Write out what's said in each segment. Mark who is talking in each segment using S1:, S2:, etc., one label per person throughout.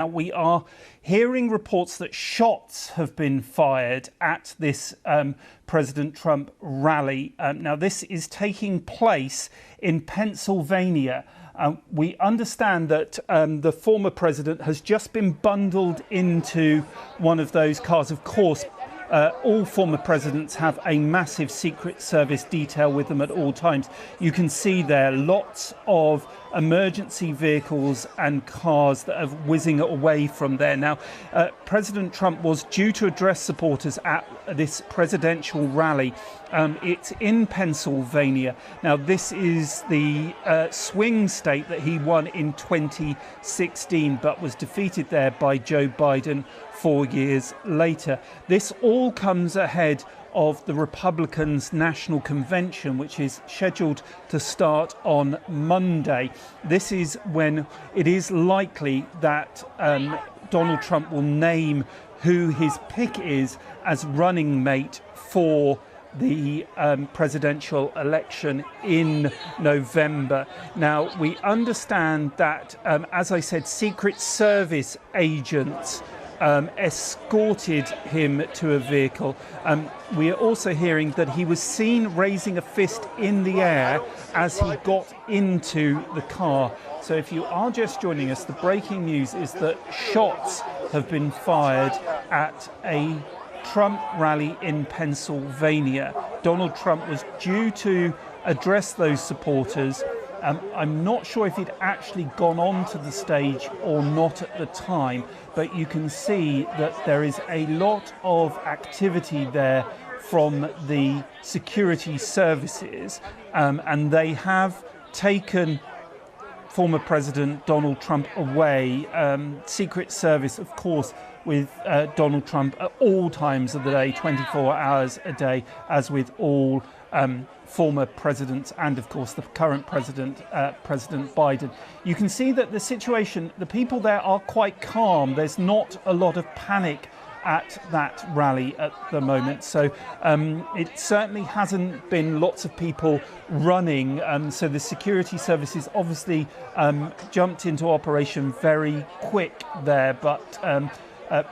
S1: We are hearing reports that shots have been fired at this President Trump rally. Now, this is taking place in Pennsylvania. We understand that the former president has just been bundled into one of those cars. Of course, all former presidents have a massive Secret Service detail with them at all times. You can see there lots of emergency vehicles and cars that are whizzing away from there. Now, President Trump was due to address supporters at this presidential rally. It's in Pennsylvania. Now, this is the swing state that he won in 2016, but was defeated there by Joe Biden 4 years later. This all comes ahead of the Republicans' National Convention, which is scheduled to start on Monday. This is when it is likely that Donald Trump will name who his pick is as running mate for the presidential election in November. Now, we understand that, as I said, Secret Service agents escorted him to a vehicle. We are also hearing that he was seen raising a fist in the air as he got into the car. So if you are just joining us, the breaking news is that shots have been fired at a Trump rally in Pennsylvania. Donald Trump was due to address those supporters. I'm not sure if he'd actually gone onto the stage or not at the time, but you can see that there is a lot of activity there from the security services, and they have taken former President Donald Trump away. Secret Service, of course, with Donald Trump at all times of the day, 24 hours a day, as with all former presidents and, of course, the current president, President Biden. You can see that the situation, the people there are quite calm. There's not a lot of panic at that rally at the moment. So it certainly hasn't been lots of people running. So the security services obviously jumped into operation very quick there. But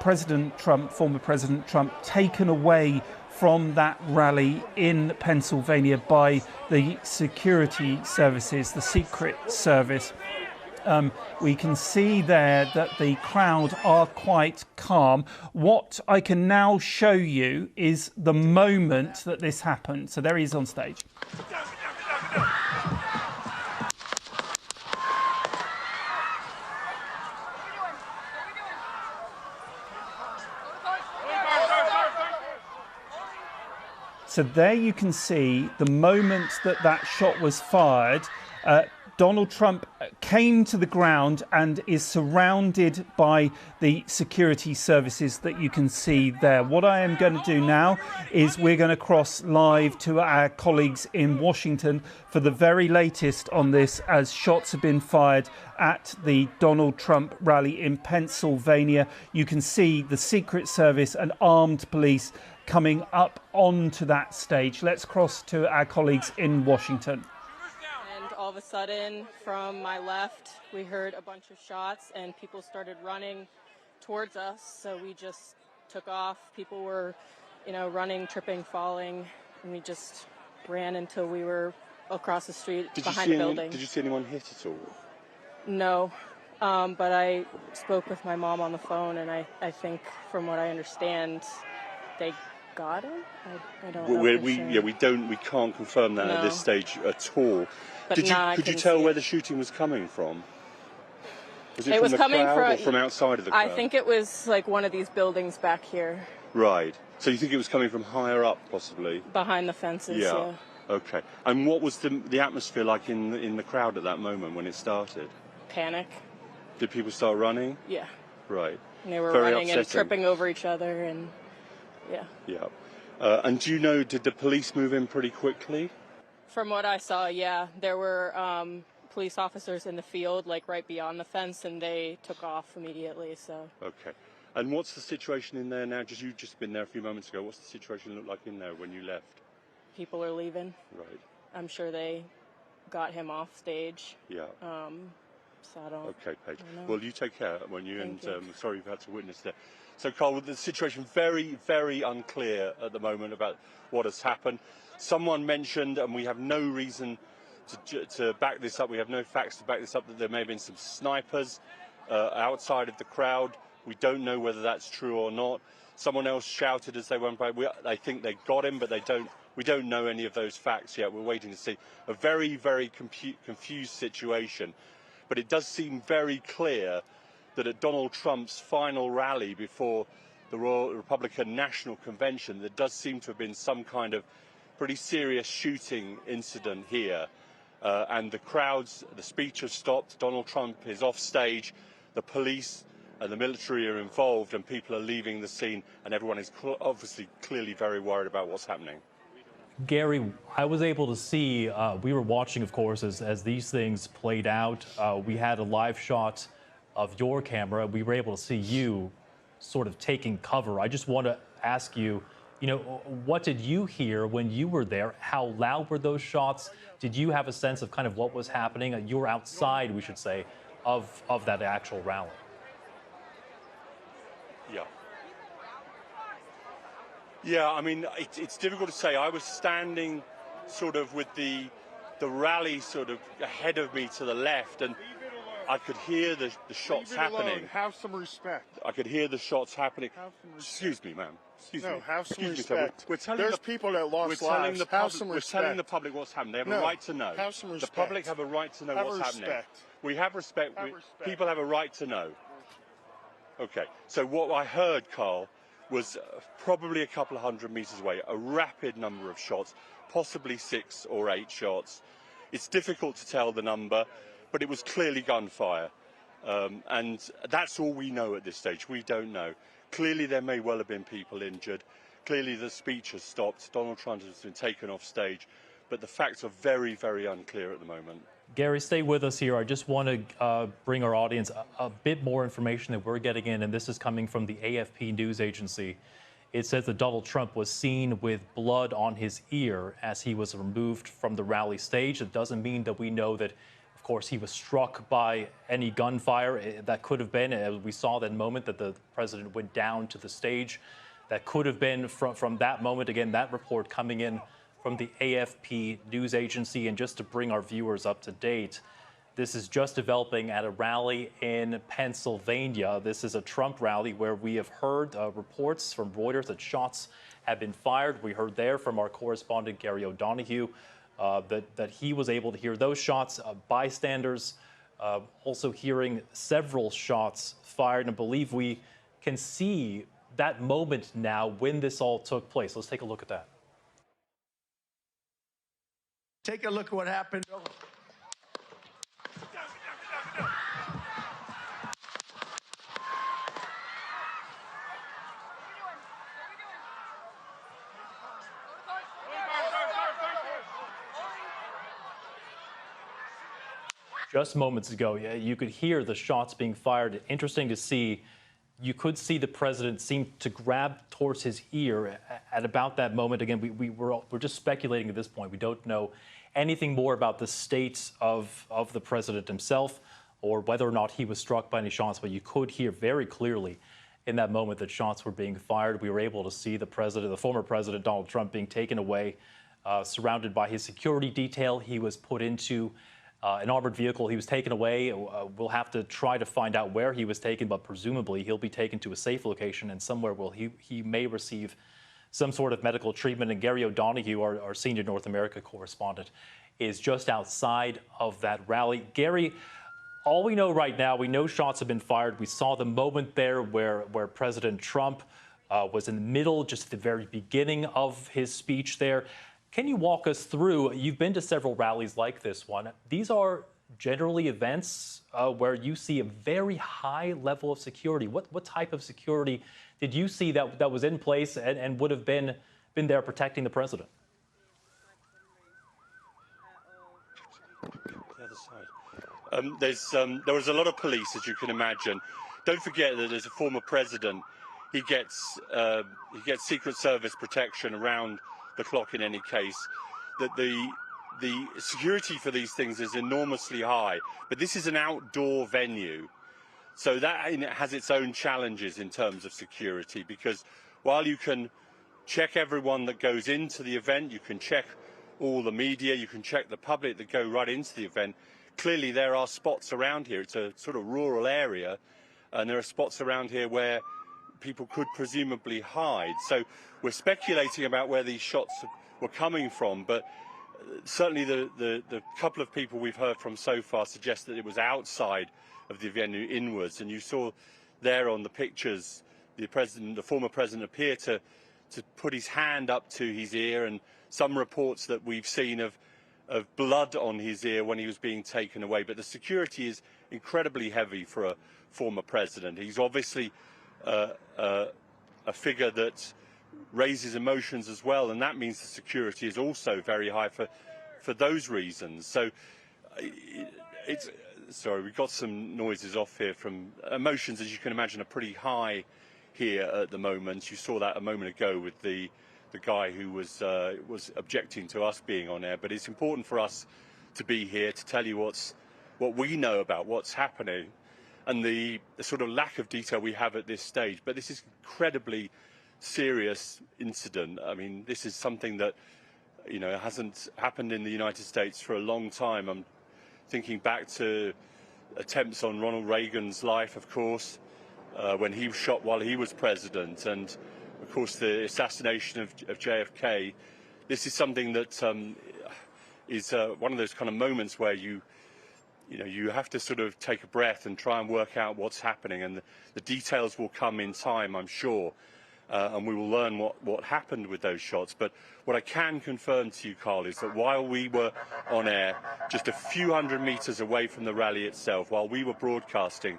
S1: President Trump, former President Trump, taken away from that rally in Pennsylvania by the security services, the Secret Service. We can see there that the crowd are quite calm. What I can now show you is the moment that this happened. So there he is on stage. So there you can see the moment that that shot was fired. Donald Trump came to the ground and is surrounded by the security services that you can see there. What I am going to do now is we're going to cross live to our colleagues in Washington for the very latest on this, as shots have been fired at the Donald Trump rally in Pennsylvania. You can see the Secret Service and armed police coming up onto that stage. Let's cross to our colleagues in Washington.
S2: All of a sudden, from my left, we heard a bunch of shots and people started running towards us. So we just took off. People were, running, tripping, falling, and we just ran until we were across the street behind the building.
S3: Did you see anyone hit at all?
S2: No, but I spoke with my mom on the phone, and I think, from what I understand, they got him. I don't know.
S3: We can't confirm that at this stage at all.
S2: But
S3: could you tell where the shooting was coming from? Was it from the
S2: coming
S3: crowd or from outside of the crowd?
S2: I think it was like one of these buildings back here.
S3: Right. So you think it was coming from higher up, possibly?
S2: Behind the fences, yeah.
S3: Okay. And what was the atmosphere like in the crowd at that moment when it started?
S2: Panic.
S3: Did people start running?
S2: Yeah.
S3: Right.
S2: And they were
S3: Very
S2: running
S3: upsetting.
S2: and tripping over each other, and yeah.
S3: Yeah. And do you know, did the police move in pretty quickly?
S2: From what I saw, yeah. There were police officers in the field, like right beyond the fence, and they took off immediately, so.
S3: Okay. And what's the situation in there now? You've just been there a few moments ago. What's the situation look like in there when you left?
S2: People are leaving.
S3: Right.
S2: I'm sure they got him off stage.
S3: Yeah.
S2: So I don't.
S3: Okay, Paige.
S2: I don't know.
S3: Well, you take care when you,
S2: Thank
S3: and
S2: you.
S3: sorry you've had to witness that. So, Carl, the situation very, very unclear at the moment about what has happened. Someone mentioned, and we have no reason to back this up, we have no facts to back this up, that there may have been some snipers outside of the crowd. We don't know whether that's true or not. Someone else shouted as they went by, they think they got him, but we don't know any of those facts yet. We're waiting to see. A very, very confused situation. But it does seem very clear that at Donald Trump's final rally before the Royal Republican National Convention, there does seem to have been some kind of pretty serious shooting incident here. And the crowds, the speech has stopped, Donald Trump is off stage, the police and the military are involved, and people are leaving the scene, and everyone is obviously clearly very worried about what's happening.
S4: Gary, I was able to see, we were watching, of course, as these things played out. We had a live shot of your camera. We were able to see you sort of taking cover. I just want to ask you, what did you hear when you were there? How loud were those shots? Did you have a sense of kind of what was happening? You were outside, we should say, of that actual rally.
S3: Yeah, I mean, it's difficult to say. I was standing sort of with the rally sort of ahead of me to the left, and I could hear the shots happening.
S5: Have some respect.
S3: I could hear the shots happening.
S5: Have some respect.
S3: Excuse me, ma'am. Excuse me.
S5: Have some
S3: Excuse
S5: respect.
S3: Me, we're telling
S5: There's people that lost lives. Have some respect.
S3: We're telling the public what's happened. They have a right to know.
S5: Have some respect.
S3: The public have a right to know what's happening. We have respect. People have a right to know. Okay. So what I heard, Carl, was probably a couple of 100 meters away, a rapid number of shots, possibly 6 or 8 shots. It's difficult to tell the number, but it was clearly gunfire. And that's all we know at this stage. We don't know. Clearly there may well have been people injured. Clearly the speech has stopped. Donald Trump has been taken off stage. But the facts are very, very unclear at the moment.
S4: Gary, stay with us here. I just want to bring our audience a bit more information that we're getting in, and this is coming from the AFP news agency. It says that Donald Trump was seen with blood on his ear as he was removed from the rally stage. It doesn't mean that we know that, of course, he was struck by any gunfire. That could have been, we saw that moment that the president went down to the stage. That could have been from that moment. Again, that report coming in from the AFP news agency. And just to bring our viewers up to date, this is just developing at a rally in Pennsylvania. This is a Trump rally where we have heard reports from Reuters that shots have been fired. We heard there from our correspondent, Gary O'Donoghue, that he was able to hear those shots. Bystanders also hearing several shots fired, and I believe we can see that moment now when this all took place. Let's take a look at that.
S6: Take a look at what happened.
S4: Just moments ago, you could hear the shots being fired. Interesting to see. You could see the president seem to grab towards his ear at about that moment. Again, we're just speculating at this point. We don't know anything more about the state of the president himself or whether or not he was struck by any shots, but you could hear very clearly in that moment that shots were being fired. We were able to see the former president, Donald Trump, being taken away, surrounded by his security detail. He was put into an armored vehicle. He was taken away. We'll have to try to find out where he was taken, but presumably he'll be taken to a safe location and somewhere where he may receive some sort of medical treatment. And Gary O'Donoghue, our senior North America correspondent, is just outside of that rally. Gary, all we know right now, we know shots have been fired. We saw the moment there where President Trump was in the middle, just at the very beginning of his speech there. Can you walk us through? You've been to several rallies like this one. These are generally events where you see a very high level of security. What type of security did you see that was in place and would have been there protecting the president?
S3: The other side. There was a lot of police, as you can imagine. Don't forget that as a former president, he gets Secret Service protection around the clock in any case. That the security for these things is enormously high, but this is an outdoor venue. So that has its own challenges in terms of security, because while you can check everyone that goes into the event, you can check all the media, you can check the public that go right into the event, clearly there are spots around here. It's a sort of rural area, and there are spots around here where people could presumably hide. So we're speculating about where these shots were coming from, but certainly the couple of people we've heard from so far suggest that it was outside of the venue, inwards. And you saw there on the pictures the former president appear to put his hand up to his ear, and some reports that we've seen of blood on his ear when he was being taken away. But the security is incredibly heavy for a former president. He's obviously a figure that raises emotions as well, and that means the security is also very high for those reasons. So sorry, we've got some noises off here from emotions, as you can imagine, are pretty high here at the moment. You saw that a moment ago with the guy who was objecting to us being on air. But it's important for us to be here to tell you what we know about what's happening and the sort of lack of detail we have at this stage. But this is incredibly serious incident. I mean, this is something that, you know, hasn't happened in the United States for a long time. I'm thinking back to attempts on Ronald Reagan's life, of course, when he was shot while he was president, and of course the assassination of JFK. This is something that is one of those kind of moments where you have to sort of take a breath and try and work out what's happening, and the details will come in time, I'm sure. And we will learn what happened with those shots. But what I can confirm to you, Carl, is that while we were on air, just a few hundred meters away from the rally itself, while we were broadcasting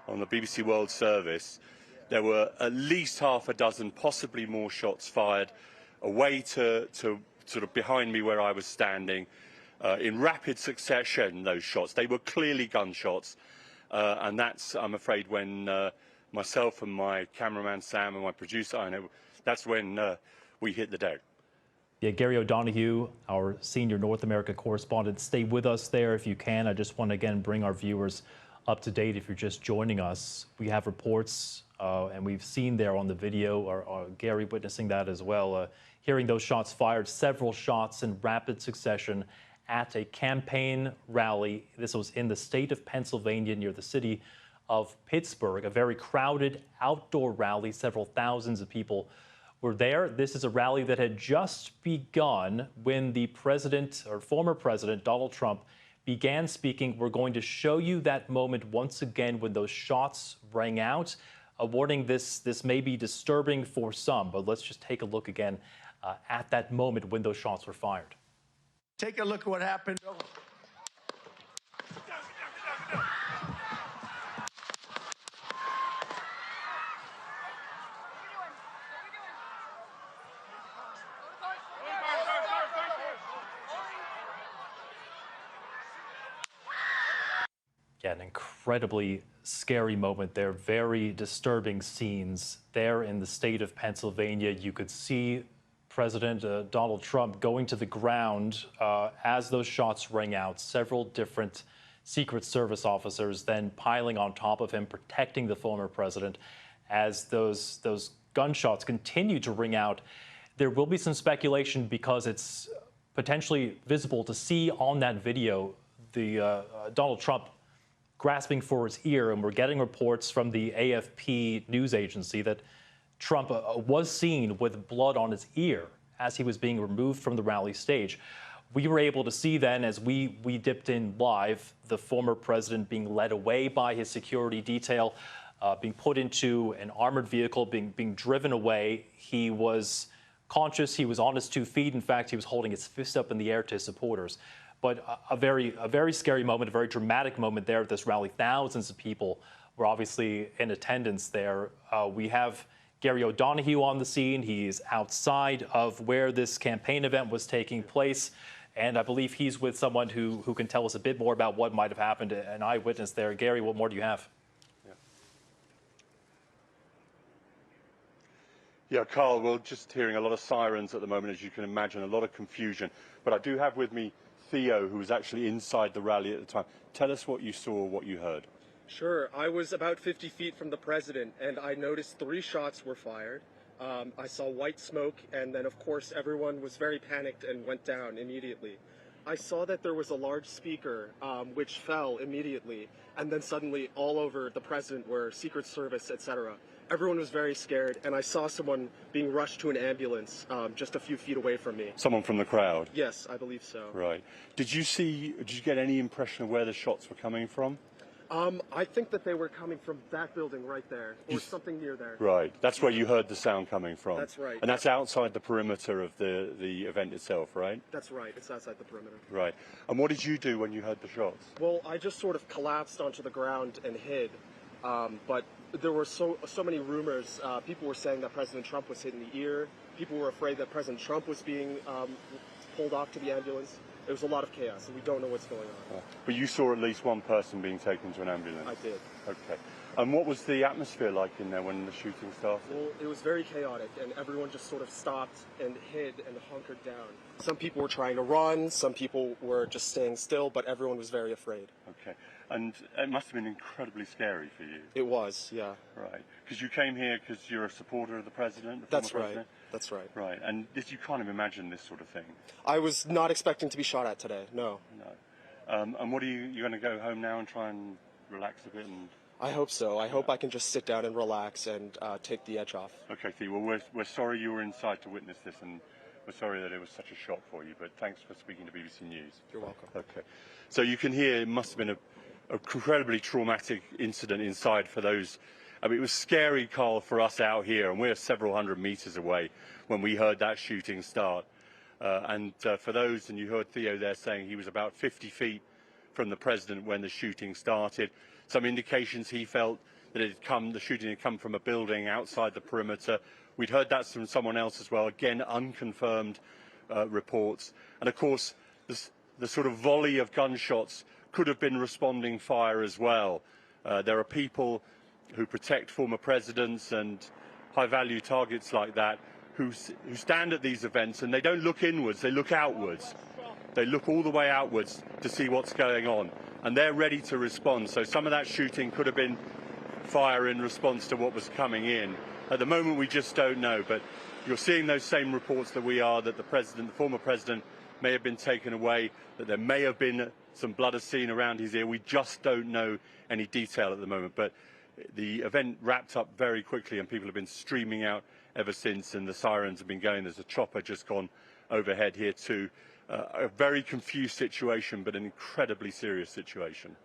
S3: on the BBC World Service, there were at least half a dozen, possibly more shots fired away to sort of behind me where I was standing. In rapid succession, those shots. They were clearly gunshots. And that's, I'm afraid, when myself and my cameraman Sam and my producer, I know, that's when we hit the deck.
S4: Yeah, Gary O'Donoghue, our senior North America correspondent, stay with us there if you can. I just want to again bring our viewers up to date if you're just joining us. We have reports, and we've seen there on the video, or Gary witnessing that as well, hearing those shots fired, several shots in rapid succession at a campaign rally. This was in the state of Pennsylvania near the city of Pittsburgh, a very crowded outdoor rally. Several thousands of people were there. This is a rally that had just begun when the president, or former president, Donald Trump, began speaking. We're going to show you that moment once again when those shots rang out. A warning, this may be disturbing for some, but let's just take a look again at that moment when those shots were fired.
S6: Take a look at what happened.
S4: Yeah, an incredibly scary moment there. Very disturbing scenes there in the state of Pennsylvania. You could see President Donald Trump going to the ground as those shots rang out. Several different Secret Service officers then piling on top of him, protecting the former president as those gunshots continue to ring out. There will be some speculation because it's potentially visible to see on that video the Donald Trump grasping for his ear, and we're getting reports from the AFP news agency that Trump was seen with blood on his ear as he was being removed from the rally stage. We were able to see then, as we dipped in live, the former president being led away by his security detail, being put into an armored vehicle, being driven away. He was conscious, he was on his 2 feet. In fact, he was holding his fist up in the air to his supporters. But a very scary moment, a very dramatic moment there at this rally. Thousands of people were obviously in attendance there. We have Gary O'Donoghue on the scene. He's outside of where this campaign event was taking place. And I believe he's with someone who can tell us a bit more about what might have happened, an eyewitness there. Gary, what more do you have?
S3: Yeah, Carl, we're just hearing a lot of sirens at the moment, as you can imagine, a lot of confusion. But I do have with me Theo, who was actually inside the rally at the time. Tell us what you saw, what you heard.
S7: Sure. I was about 50 feet from the president, and I noticed 3 shots were fired. I saw white smoke, and then, of course, everyone was very panicked and went down immediately. I saw that there was a large speaker, which fell immediately, and then suddenly all over the president were Secret Service, etc. Everyone was very scared, and I saw someone being rushed to an ambulance just a few feet away from me.
S3: Someone from the crowd?
S7: Yes, I believe so.
S3: Right. Did you get any impression of where the shots were coming from?
S7: I think that they were coming from that building right there, or something near there.
S3: Right. That's where you heard the sound coming from.
S7: That's right.
S3: And that's outside the perimeter of the event itself, right?
S7: That's right. It's outside the perimeter.
S3: Right. And what did you do when you heard the shots?
S7: Well, I just sort of collapsed onto the ground and hid. But there were so many rumors. People were saying that President Trump was hit in the ear. People were afraid that President Trump was being pulled off to the ambulance. There was a lot of chaos, and we don't know what's going on.
S3: But you saw at least one person being taken to an ambulance?
S7: I did.
S3: Okay. And what was the atmosphere like in there when the shooting started?
S7: Well, it was very chaotic, and everyone just sort of stopped and hid and hunkered down. Some people were trying to run, some people were just staying still, but everyone was very afraid.
S3: Okay. And it must have been incredibly scary for you.
S7: It was, yeah.
S3: Right. Because you came here because you're a supporter of the president?
S7: That's right.
S3: President?
S7: That's right.
S3: Right. And you can't imagine this sort of thing?
S7: I was not expecting to be shot at today, no.
S3: No. And what are you going to go home now and try and relax a bit? And
S7: I hope so. I hope I can just sit down and relax and take the edge off.
S3: Okay, Theo. Well, we're sorry you were inside to witness this, and we're sorry that it was such a shock for you, but thanks for speaking to BBC News.
S7: You're welcome.
S3: Okay. So you can hear it must have been an incredibly traumatic incident inside for those. I mean, it was scary, Carl, for us out here, and we're several hundred meters away when we heard that shooting start. And for those, and you heard Theo there saying he was about 50 feet from the president when the shooting started. Some indications he felt that the shooting had come from a building outside the perimeter. We'd heard that from someone else as well, again, unconfirmed reports. And of course, the sort of volley of gunshots could have been responding fire as well. There are people who protect former presidents and high-value targets like that who stand at these events, and they don't look inwards, they look outwards. They look all the way outwards to see what's going on, and they're ready to respond. So some of that shooting could have been fire in response to what was coming in. At the moment, we just don't know, but you're seeing those same reports that we are, that the former president may have been taken away, that there may have been some blood seen around his ear. We just don't know any detail at the moment, but the event wrapped up very quickly and people have been streaming out ever since, and the sirens have been going. There's a chopper just gone overhead here too. A very confused situation, but an incredibly serious situation.